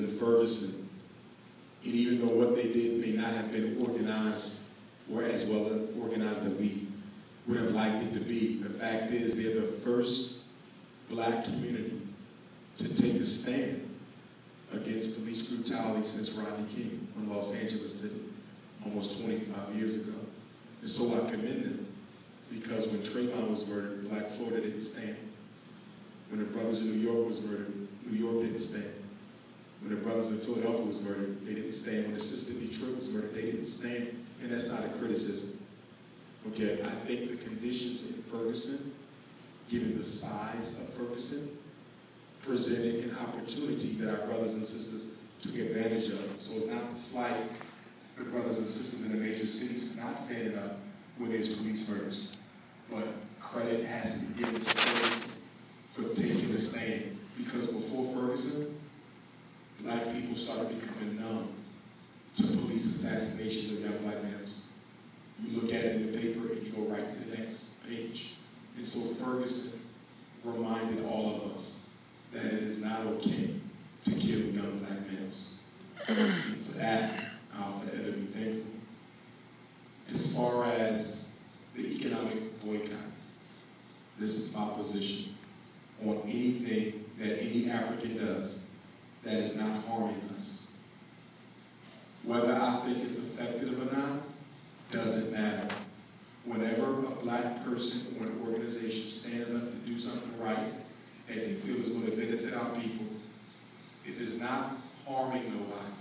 in Ferguson, and even though what they did may not have been organized or as well organized that we would have liked it to be, the fact is they're the first black community to take a stand against police brutality since Rodney King when Los Angeles did it almost 25 years ago. And so I commend them, because when Trayvon was murdered, Black Florida didn't stand. When the brothers in New York was murdered, New York didn't stand. When the brothers in Philadelphia was murdered, they didn't stand. When the sister in Detroit was murdered, they didn't stand. And that's not a criticism. Okay, I think the conditions in Ferguson, given the size of Ferguson, presented an opportunity that our brothers and sisters took advantage of. So it's not to slight the brothers and sisters in the major cities for not standing up when there's police murders. But credit has to be given to Ferguson for taking a stand. Because before Ferguson, black people started becoming numb to police assassinations of young black males. You look at it in the paper and you go right to the next page. And so Ferguson reminded all of us that it is not okay to kill young black males. And for that, I'll forever be thankful. As far as the economic boycott, this is my position on anything that any African does that is not harming us. Whether I think it's effective or not doesn't matter. Whenever a black person or an organization stands up to do something right and they feel is going to benefit our people, if it's not harming nobody,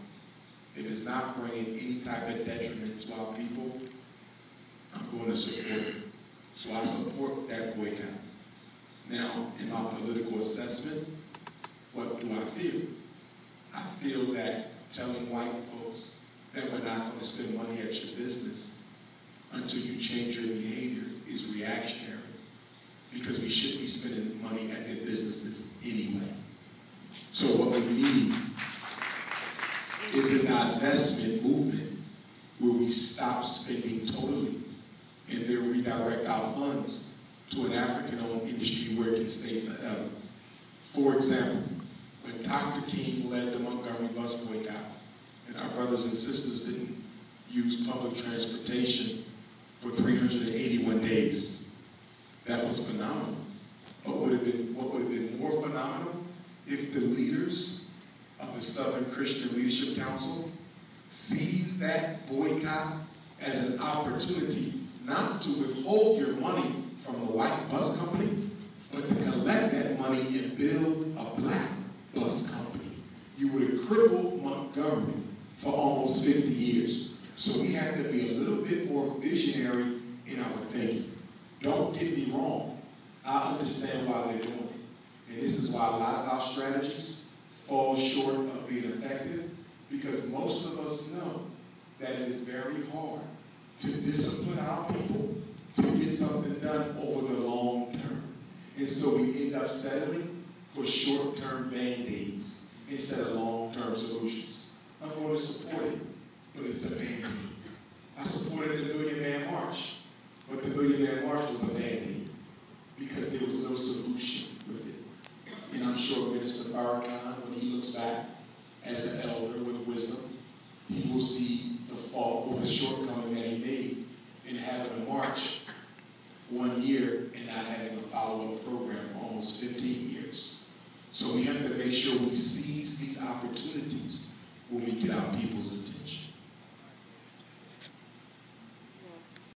if it's not bringing any type of detriment to our people, I'm going to support it. So I support that boycott. Now, in my political assessment, what do I feel? I feel that telling white folks that we're not going to spend money at your business until you change your behavior is reactionary, because we should be spending money at their businesses anyway. So what we need is a divestment movement where we stop spending totally and then redirect our funds to an African-owned industry where it can stay forever. For example, when Dr. King led the Montgomery bus boycott and our brothers and sisters didn't use public transportation for 381 days, that was phenomenal. But what would have been more phenomenal if the leaders of the Southern Christian Leadership Council seized that boycott as an opportunity not to withhold your money from the white bus company, but to collect that money and build a black bus company. You would have crippled Montgomery for almost 50 years. So we have to be a little bit more visionary in our thinking. Don't get me wrong. I understand why they're doing it. And this is why a lot of our strategies fall short of being effective, because most of us know that it is very hard to discipline our people to get something done over the long term. And so we end up settling for short-term band-aids instead of long-term solutions. I'm going to support it, but it's a band-aid. I supported the Million Man March, but the Million Man March was a band-aid because there was no solution with it. And I'm sure Minister Farrakhan, when he looks back as an elder with wisdom, he will see the fault or the shortcoming that he made in having a march 1 year and not having a follow-up program for almost 15 years. So we have to make sure we seize these opportunities when we get our people's attention.